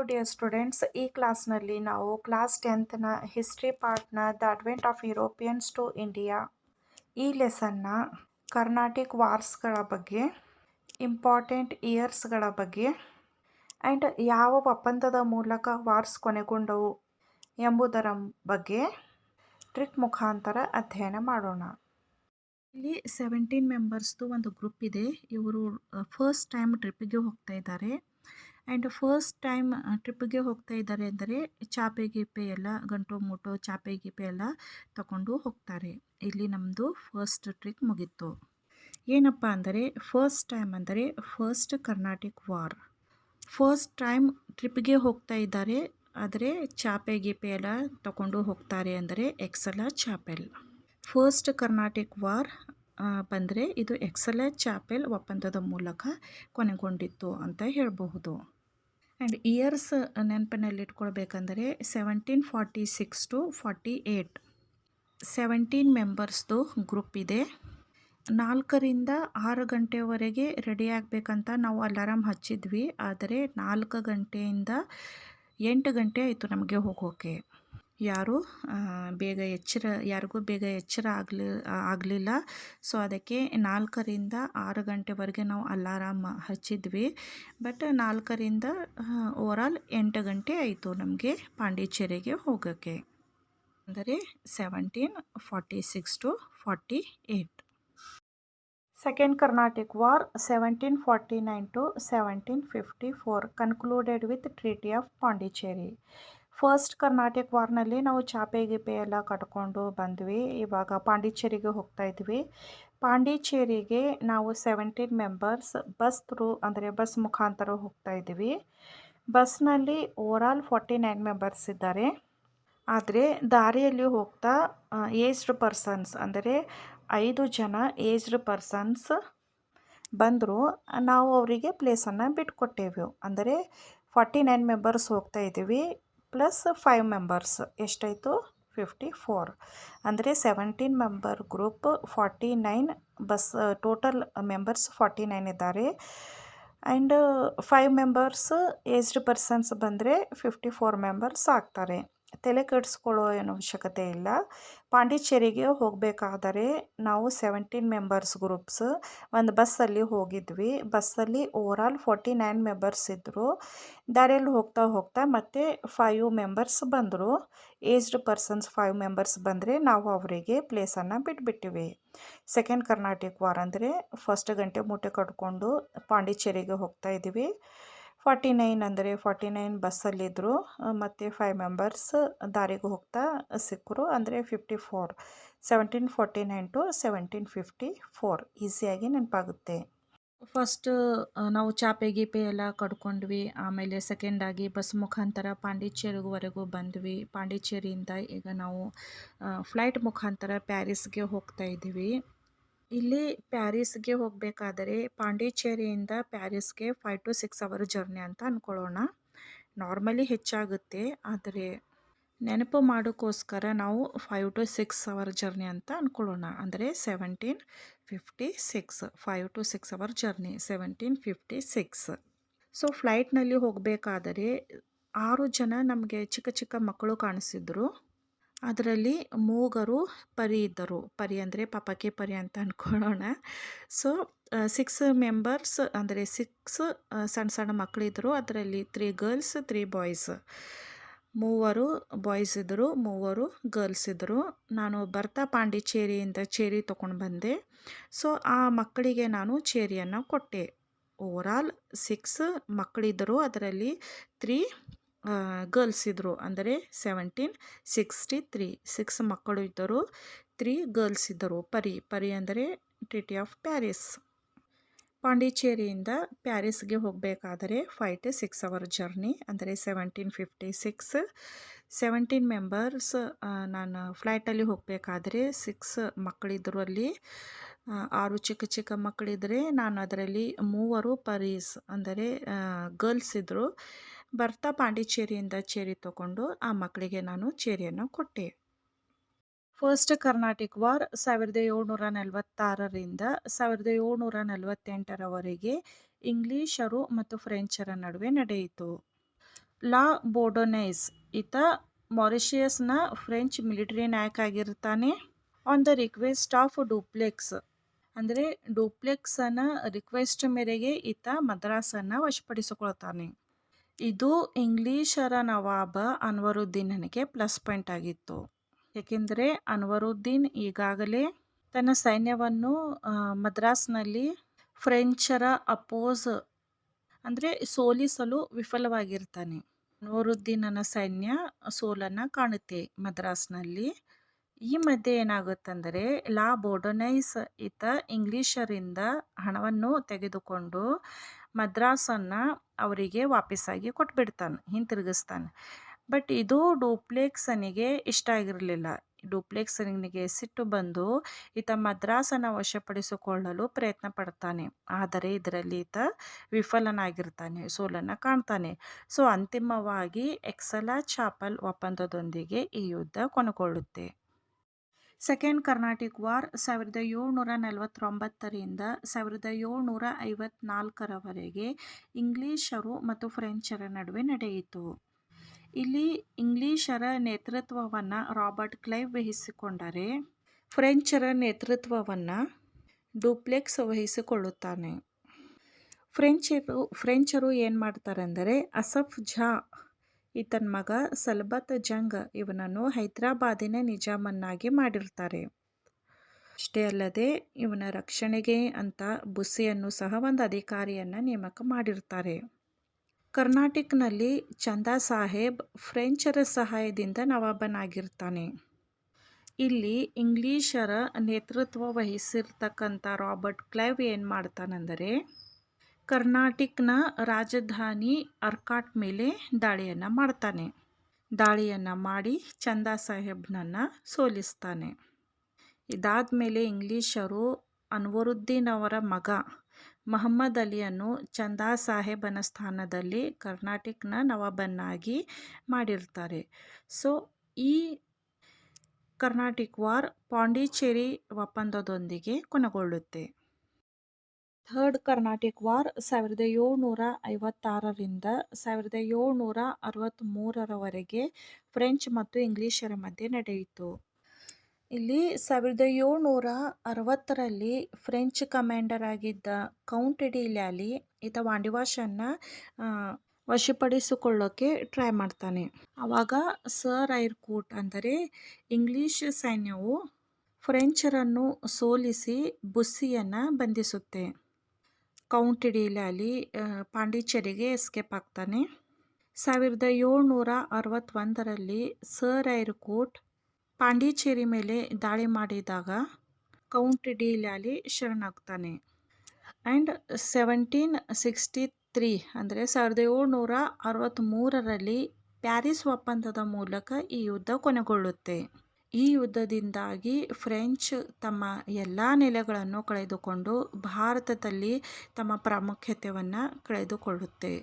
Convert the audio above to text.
Dear students, ಈ ಕ್ಲಾಸ್ನಲ್ಲಿ ನಾವು ಕ್ಲಾಸ್ 10ನ ಹಿಸ್ಟ್ರಿ ಪಾರ್ಟ್ನ the advent of Europeans to India ಈ ಲೆಸನ್ನ ಕರ್ನಾಟಿಕ್ ವಾರ್ಸ್ಗಳ ಬಗ್ಗೆ, ಇಂಪಾರ್ಟೆಂಟ್ ಇಯರ್ಸ್ಗಳ ಬಗ್ಗೆ ಆ್ಯಂಡ್ ಯಾವ ಒಪ್ಪಂದದ ಮೂಲಕ ವಾರ್ಸ್ ಕೊನೆಗೊಂಡವು ಎಂಬುದರ ಬಗ್ಗೆ ಟ್ರಿಕ್ ಮುಖಾಂತರ ಅಧ್ಯಯನ ಮಾಡೋಣ. ಇಲ್ಲಿ 17 ಮೆಂಬರ್ಸ್ದು ಒಂದು ಗ್ರೂಪ್ ಇದೆ. ಇವರು ಫಸ್ಟ್ ಟೈಮ್ ಟ್ರಿಪ್ಪಿಗೆ ಹೋಗ್ತಾ ಇದ್ದಾರೆ. ಆ್ಯಂಡ್ ಫಸ್ಟ್ ಟೈಮ್ ಟ್ರಿಪ್ಪಿಗೆ ಹೋಗ್ತಾ ಇದ್ದಾರೆ ಅಂದರೆ ಚಾಪೆ ಗೀಪೆ ಎಲ್ಲ ಗಂಟು ಮೂಟು ಚಾಪೆ ಗೀಪೆ ಎಲ್ಲ ತಗೊಂಡು ಹೋಗ್ತಾರೆ. ಇಲ್ಲಿ ನಮ್ಮದು ಫಸ್ಟ್ ಟ್ರಿಕ್ ಮುಗೀತು. ಏನಪ್ಪ ಅಂದರೆ ಫಸ್ಟ್ ಟೈಮ್ ಅಂದರೆ first Carnatic war. First time ಟ್ರಿಪ್ಪಿಗೆ ಹೋಗ್ತಾ ಇದ್ದಾರೆ, ಆದರೆ ಚಾಪೆ ಗೀಪೆ ಎಲ್ಲ ತಗೊಂಡು ಹೋಗ್ತಾರೆ ಅಂದರೆ ಎಕ್ಸಲ ಚಾಪೆಲ್. ಫಸ್ಟ್ ಕರ್ನಾಟಿಕ್ ವಾರ್ ಬಂದರೆ ಇದು ಎಕ್ಸಲ ಚಾಪೆಲ್ ಒಪ್ಪಂದದ ಮೂಲಕ ಕೊನೆಗೊಂಡಿತ್ತು ಅಂತ ಹೇಳಬಹುದು. ಆ್ಯಂಡ್ ಇಯರ್ಸ್ ನೆನಪಿನಲ್ಲಿ ಇಟ್ಕೊಳ್ಬೇಕಂದರೆ 1746 to 48. 17 ಮೆಂಬರ್ಸ್ದು ಗ್ರೂಪ್ ಇದೆ. 4ರಿಂದ 6 ಗಂಟೆವರೆಗೆ ರೆಡಿ ಆಗಬೇಕಂತ ನಾವು ಅಲಾರಾಮ್ ಹಚ್ಚಿದ್ವಿ, ಆದರೆ 4 ಗಂಟೆಯಿಂದ 8 ಗಂಟೆ ಆಯಿತು ನಮಗೆ ಹೋಗೋಕೆ. ಯಾರಿಗೂ ಬೇಗ ಎಚ್ಚರ ಆಗಲಿಲ್ಲ. ಸೊ ಅದಕ್ಕೆ 4ರಿಂದ 6 ಗಂಟೆವರೆಗೆ ನಾವು ಅಲಾರಾಮ್ ಹಚ್ಚಿದ್ವಿ. ಬಟ್ 4ರಿಂದ ಓವರಾಲ್ 8 ಗಂಟೆ ಆಯಿತು ನಮಗೆ ಪಾಂಡಿಚೇರಿಗೆ ಹೋಗೋಕ್ಕೆ. ಅಂದರೆ 1746 to 48. Second Carnatic War 1749 to 1754 concluded with Treaty of Pondicherry. First Carnatic ವಾರ್ನಲ್ಲಿ ನಾವು ಚಾಪೆ ಗೀಪೆ ಎಲ್ಲ ಕಟ್ಕೊಂಡು ಬಂದ್ವಿ. ಇವಾಗ ಪಾಂಡಿಚೇರಿಗೆ ಹೋಗ್ತಾ ಇದ್ವಿ. ಪಾಂಡಿಚೇರಿಗೆ ನಾವು 17 ಮೆಂಬರ್ಸ್ ಬಸ್ ಮುಖಾಂತರ ಹೋಗ್ತಾ ಇದ್ವಿ. ಬಸ್ನಲ್ಲಿ ಓವರಾಲ್ 49 ಮೆಂಬರ್ಸ್ ಇದ್ದಾರೆ. ಆದರೆ ದಾರಿಯಲ್ಲಿ ಹೋಗ್ತಾ ಏಜ್ಡ್ ಪರ್ಸನ್ಸ್ ಅಂದರೆ 5 ಜನ ಏಜ್ಡ್ ಪರ್ಸನ್ಸ್ ಬಂದರು. ನಾವು ಅವರಿಗೆ ಪ್ಲೇಸನ್ನು ಬಿಟ್ಕೊಟ್ಟೇವೆ. ಅಂದರೆ 49 ಮೆಂಬರ್ಸ್ ಹೋಗ್ತಾ ಇದ್ದೀವಿ ಪ್ಲಸ್ 5 ಮೆಂಬರ್ಸ್ ಎಷ್ಟಾಯಿತು 54. ಅಂದರೆ 17 member group 49 bus total members 49 ಇದ್ದಾರೆ. ಆ್ಯಂಡ್ 5 ಮೆಂಬರ್ಸ್ ಏಜ್ಡ್ ಪರ್ಸನ್ಸ್ ಬಂದರೆ 54 ಮೆಂಬರ್ಸ್ ಆಗ್ತಾರೆ. ತಲೆ ಕೆಡಿಸ್ಕೊಳ್ಳೋ ಏನೋ ಅವಶ್ಯಕತೆ ಇಲ್ಲ. ಪಾಂಡಿಚೇರಿಗೆ ಹೋಗಬೇಕಾದರೆ ನಾವು 17 ಮೆಂಬರ್ಸ್ ಗ್ರೂಪ್ಸ್ ಒಂದು ಬಸ್ಸಲ್ಲಿ ಹೋಗಿದ್ವಿ. ಬಸ್ಸಲ್ಲಿ ಓವರಾಲ್ 49 ಮೆಂಬರ್ಸ್ ಇದ್ದರು. ದಾರಿಯಲ್ಲಿ ಹೋಗ್ತಾ ಮತ್ತೆ 5 ಮೆಂಬರ್ಸ್ ಬಂದರು. ಏಜ್ಡ್ ಪರ್ಸನ್ಸ್ 5 ಮೆಂಬರ್ಸ್ ಬಂದರೆ ನಾವು ಅವರಿಗೆ ಪ್ಲೇಸನ್ನು ಬಿಟ್ಬಿಟ್ಟಿವಿ. ಸೆಕೆಂಡ್ ಕರ್ನಾಟಿಕ್ ವಾರ್ ಅಂದರೆ ಫಸ್ಟ್ ಗಂಟೆ ಮೂಟೆ ಕಟ್ಕೊಂಡು ಪಾಂಡಿಚೇರಿಗೆ ಹೋಗ್ತಾ ಇದ್ದೀವಿ. 49 ಬಸ್ಸಲ್ಲಿದ್ದರು ಮತ್ತು 5 ಮೆಂಬರ್ಸ್ ದಾರಿಗೆ ಹೋಗ್ತಾ ಸಿಕ್ಕರು. ಅಂದರೆ 54. 1749 to 1754 ಈಸಿಯಾಗಿ ನೆನಪಾಗುತ್ತೆ. ಫಸ್ಟ್ ನಾವು ಚಾಪೆ ಗೀಪೆ ಎಲ್ಲ ಕಡ್ಕೊಂಡ್ವಿ. ಆಮೇಲೆ ಸೆಕೆಂಡಾಗಿ ಬಸ್ ಮುಖಾಂತರ ಪಾಂಡಿಚೇರಿವರೆಗೂ ಬಂದ್ವಿ. ಪಾಂಡಿಚೇರಿಯಿಂದ ಈಗ ನಾವು ಫ್ಲೈಟ್ ಮುಖಾಂತರ ಪ್ಯಾರಿಸ್ಗೆ ಹೋಗ್ತಾ ಇದ್ದೀವಿ. ಇಲ್ಲಿ ಪ್ಯಾರಿಸ್ಗೆ ಹೋಗಬೇಕಾದರೆ ಪಾಂಡಿಚೇರಿಯಿಂದ ಪ್ಯಾರಿಸ್ಗೆ 5 to 6 ಅವರ್ ಜರ್ನಿ ಅಂತ ಅಂದ್ಕೊಳ್ಳೋಣ. ನಾರ್ಮಲಿ ಹೆಚ್ಚಾಗುತ್ತೆ, ಆದರೆ ನೆನಪು ಮಾಡೋಕ್ಕೋಸ್ಕರ ನಾವು 5 to 6 ಅವರ್ ಜರ್ನಿ ಅಂತ ಅಂದ್ಕೊಳ್ಳೋಣ. ಅಂದರೆ 1756 5 to 6 ಅವರ್ ಜರ್ನಿ 1756. ಸೊ ಫ್ಲೈಟ್ನಲ್ಲಿ ಹೋಗಬೇಕಾದರೆ 6 ಜನ ನಮಗೆ ಚಿಕ್ಕ ಚಿಕ್ಕ ಮಕ್ಕಳು ಕಾಣಿಸಿದ್ರು. ಅದರಲ್ಲಿ 3 ಪರಿ ಇದ್ದರು. ಪರಿ ಅಂದರೆ ಪಾಪಕ್ಕೆ ಪರಿ ಅಂತ ಅಂದ್ಕೊಳ್ಳೋಣ. ಸೊ 6 ಮೆಂಬರ್ಸ್ ಅಂದರೆ 6 ಸಣ್ಣ ಸಣ್ಣ ಮಕ್ಕಳಿದ್ದರು. ಅದರಲ್ಲಿ 3 ಗರ್ಲ್ಸ್ 3 ಬಾಯ್ಸ್. 3 ಬಾಯ್ಸ್ ಇದ್ದರು, 3 ಗರ್ಲ್ಸ್ ಇದ್ದರು. ನಾನು ಬರ್ತಾ ಪಾಂಡಿಚೇರಿಯಿಂದ ಚೇರಿ ತೊಗೊಂಡು ಬಂದೆ. ಸೊ ಆ ಮಕ್ಕಳಿಗೆ ನಾನು ಚೇರಿಯನ್ನು ಕೊಟ್ಟೆ. ಓವರಾಲ್ 6 ಮಕ್ಕಳಿದ್ದರು, ಅದರಲ್ಲಿ 3 ಗರ್ಲ್ಸ್ ಇದ್ದರು. ಅಂದರೆ 1763 6 ಮಕ್ಕಳು ಇದ್ದರು, 3 ಗರ್ಲ್ಸ್ ಇದ್ದರು. ಪರಿ ಅಂದರೆ ಟ್ರೀಟಿ ಆಫ್ ಪ್ಯಾರಿಸ್. ಪಾಂಡಿಚೇರಿಯಿಂದ ಪ್ಯಾರಿಸ್ಗೆ ಹೋಗಬೇಕಾದರೆ 5 to 6 ಅವರ್ ಜರ್ನಿ. ಅಂದರೆ 1756. 17 ಮೆಂಬರ್ಸ್ ನಾನು ಫ್ಲೈಟಲ್ಲಿ ಹೋಗಬೇಕಾದ್ರೆ 6 ಮಕ್ಕಳಿದ್ದರು. ಅಲ್ಲಿ 6 ಚಿಕ್ಕ ಚಿಕ್ಕ ಮಕ್ಕಳಿದ್ದರೆ ನಾನು ಅದರಲ್ಲಿ 3 ಪರೀಸ್ ಅಂದರೆ ಗರ್ಲ್ಸ್ ಇದ್ದರು. ಬರ್ತಾ ಪಾಂಡಿಚೇರಿಯಿಂದ ಚೇರಿ ತಗೊಂಡು ಆ ಮಕ್ಕಳಿಗೆ ನಾನು ಚೇರಿಯನ್ನು ಕೊಟ್ಟೆ. ಫಸ್ಟ್ ಕರ್ನಾಟಿಕ್ ವಾರ್ 1746ರಿಂದ 1748ರವರೆಗೆ ಇಂಗ್ಲಿಷರು ಮತ್ತು ಫ್ರೆಂಚರ ನಡುವೆ ನಡೆಯಿತು. ಲಾ ಬೋಡೋನೈಸ್ ಈತ ಮಾರಿಷಿಯಸ್ನ ಫ್ರೆಂಚ್ ಮಿಲಿಟರಿ ನಾಯಕ ಆಗಿರ್ತಾನೆ. On the request of duplex ಅಂದರೆ ಡೂಪ್ಲೆಕ್ಸನ ರಿಕ್ವೆಸ್ಟ್ ಮೇರೆಗೆ ಈತ ಮದ್ರಾಸನ್ನು ವಶಪಡಿಸಿಕೊಳ್ತಾನೆ. ಇದು ಇಂಗ್ಲಿಷರ ನವಾಬ ಅನ್ವರುದ್ದೀನನಿಗೆ ಪ್ಲಸ್ ಪಾಯಿಂಟ್ ಆಗಿತ್ತು. ಏಕೆಂದರೆ ಅನ್ವರುದ್ದೀನ್ ಈಗಾಗಲೇ ತನ್ನ ಸೈನ್ಯವನ್ನು ಮದ್ರಾಸ್ನಲ್ಲಿ ಫ್ರೆಂಚರ ಅಪೋಸ್ ಅಂದರೆ ಸೋಲಿಸಲು ವಿಫಲವಾಗಿರ್ತಾನೆ. ಅನ್ವರುದ್ದೀನನ ಸೈನ್ಯ ಸೋಲನ್ನು ಕಾಣುತ್ತೆ ಮದ್ರಾಸ್ನಲ್ಲಿ. ಈ ಮಧ್ಯೆ ಏನಾಗುತ್ತಂದರೆ ಲಾ ಬೋಡೋನೈಸ್ ಈತ ಇಂಗ್ಲಿಷರಿಂದ ಹಣವನ್ನು ತೆಗೆದುಕೊಂಡು ಮದ್ರಾಸನ್ನು ಅವರಿಗೆ ವಾಪಸ್ಸಾಗಿ ಕೊಟ್ಬಿಡ್ತಾನೆ, ಹಿಂತಿರುಗಿಸ್ತಾನೆ. ಬಟ್ ಇದು ಡೂಪ್ಲೆಕ್ಸನಿಗೆ ಇಷ್ಟ ಆಗಿರಲಿಲ್ಲ. ಡೂಪ್ಲೆಕ್ಸನಿಗೆ ಸಿಟ್ಟು ಬಂದು ಈತ ಮದ್ರಾಸನ್ನು ವಶಪಡಿಸಿಕೊಳ್ಳಲು ಪ್ರಯತ್ನ ಪಡ್ತಾನೆ. ಆದರೆ ಇದರಲ್ಲಿ ಈತ ವಿಫಲನಾಗಿರ್ತಾನೆ, ಸೋಲನ್ನು ಕಾಣ್ತಾನೆ. ಸೊ ಅಂತಿಮವಾಗಿ ಎಕ್ಸಲಾ ಚಾಪಲ್ ಒಪ್ಪಂದದೊಂದಿಗೆ ಈ ಯುದ್ಧ ಕೊನೆಗೊಳ್ಳುತ್ತೆ. ಸೆಕೆಂಡ್ ಕರ್ನಾಟಿಕ್ ವಾರ್ 1749ರಿಂದ 1754ರವರೆಗೆ ಇಂಗ್ಲಿಷರು ಮತ್ತು ಫ್ರೆಂಚರ ನಡುವೆ ನಡೆಯಿತು. ಇಲ್ಲಿ ಇಂಗ್ಲಿಷರ ನೇತೃತ್ವವನ್ನು ರಾಬರ್ಟ್ ಕ್ಲೈವ್ ವಹಿಸಿಕೊಂಡರೆ ಫ್ರೆಂಚರ ನೇತೃತ್ವವನ್ನು ಡೂಪ್ಲೆಕ್ಸ್ ವಹಿಸಿಕೊಳ್ಳುತ್ತಾನೆ. ಫ್ರೆಂಚರು ಏನು ಮಾಡ್ತಾರೆಂದರೆ ಅಸಫ್ ಜಾ ಈತನ ಮಗ ಸಲ್ಬತ್ ಜಂಗ್ ಇವನನ್ನು ಹೈದರಾಬಾದಿನ ನಿಜಾಮನ್ನಾಗಿ ಮಾಡಿರ್ತಾರೆ. ಅಷ್ಟೇ ಅಲ್ಲದೆ ಇವನ ರಕ್ಷಣೆಗೆ ಅಂತ ಬುಸ್ಸಿಯನ್ನು ಸಹ ಒಂದು ಅಧಿಕಾರಿಯನ್ನು ನೇಮಕ ಮಾಡಿರ್ತಾರೆ. ಕರ್ನಾಟಿಕ್ನಲ್ಲಿ ಚಂದಾ ಸಾಹೇಬ್ ಫ್ರೆಂಚರ ಸಹಾಯದಿಂದ ನವಾಬನಾಗಿರ್ತಾನೆ. ಇಲ್ಲಿ ಇಂಗ್ಲಿಷರ ನೇತೃತ್ವ ವಹಿಸಿರ್ತಕ್ಕಂಥ ರಾಬರ್ಟ್ ಕ್ಲೈವ್ ಏನು ಮಾಡ್ತಾನೆಂದರೆ ಕರ್ನಾಟಿಕ್ನ ರಾಜಧಾನಿ ಅರ್ಕಾಟ್ ಮೇಲೆ ದಾಳಿಯನ್ನು ಮಾಡ್ತಾನೆ. ದಾಳಿಯನ್ನು ಮಾಡಿ ಚಂದಾ ಸಾಹೇಬ್ನನ್ನು ಸೋಲಿಸ್ತಾನೆ. ಇದಾದ ಮೇಲೆ ಇಂಗ್ಲಿಷರು ಅನ್ವರುದ್ದೀನ್ ಅವರ ಮಗ ಮಹಮ್ಮದ್ ಅಲಿಯನ್ನು ಚಂದಾ ಸಾಹೇಬನ ಸ್ಥಾನದಲ್ಲಿ ಕರ್ನಾಟಿಕ್ನ ನವಾಬನ್ನಾಗಿ ಮಾಡಿರ್ತಾರೆ. ಸೊ ಈ ಕರ್ನಾಟಿಕ್ ವಾರ್ ಪಾಂಡಿಚೇರಿ ಒಪ್ಪಂದದೊಂದಿಗೆ ಕೊನೆಗೊಳ್ಳುತ್ತೆ. ಥರ್ಡ್ ಕರ್ನಾಟಿಕ್ ವಾರ್ 1756ರಿಂದ 1763ರವರೆಗೆ ಫ್ರೆಂಚ್ ಮತ್ತು ಇಂಗ್ಲಿಷರ ಮಧ್ಯೆ ನಡೆಯಿತು. ಇಲ್ಲಿ 1760ರಲ್ಲಿ ಫ್ರೆಂಚ್ ಕಮಾಂಡರ್ ಆಗಿದ್ದ ಕೌಂಟ್ ಡಿ ಲ್ಯಾಲಿ ಈತ ವಾಂಡಿವಾಶನ್ನು ವಶಪಡಿಸಿಕೊಳ್ಳೋಕೆ ಟ್ರೈ ಮಾಡ್ತಾನೆ. ಆವಾಗ ಸರ್ ಐರ್ಕೂಟ್ ಅಂದರೆ ಇಂಗ್ಲಿಷ್ ಸೈನ್ಯವು ಫ್ರೆಂಚರನ್ನು ಸೋಲಿಸಿ ಬುಸ್ಸಿಯನ್ನು ಬಂಧಿಸುತ್ತೆ. ಕೌಂಟ್ ಡಿ ಲ್ಯಾಲಿ ಪಾಂಡಿಚೇರಿಗೆ ಎಸ್ಕೇಪ್ ಆಗ್ತಾನೆ. 1761ರಲ್ಲಿ ಸರ್ ಐರ್ಕೂಟ್ ಪಾಂಡಿಚೇರಿ ಮೇಲೆ ದಾಳಿ ಮಾಡಿದಾಗ ಕೌಂಟ್ ಡಿ ಲ್ಯಾಲಿ ಶರಣಾಗ್ತಾನೆ. ಆ್ಯಂಡ್ 1763 ಅಂದರೆ 1763ರಲ್ಲಿ ಪ್ಯಾರಿಸ್ ಒಪ್ಪಂದದ ಮೂಲಕ ಈ ಯುದ್ಧ ಕೊನೆಗೊಳ್ಳುತ್ತೆ. ಈ ಯುದ್ಧದಿಂದಾಗಿ ಫ್ರೆಂಚ್ ತಮ್ಮ ಎಲ್ಲ ನೆಲೆಗಳನ್ನು ಕಳೆದುಕೊಂಡು ಭಾರತದಲ್ಲಿ ತಮ್ಮ ಪ್ರಾಮುಖ್ಯತೆಯನ್ನು ಕಳೆದುಕೊಳ್ಳುತ್ತೆ.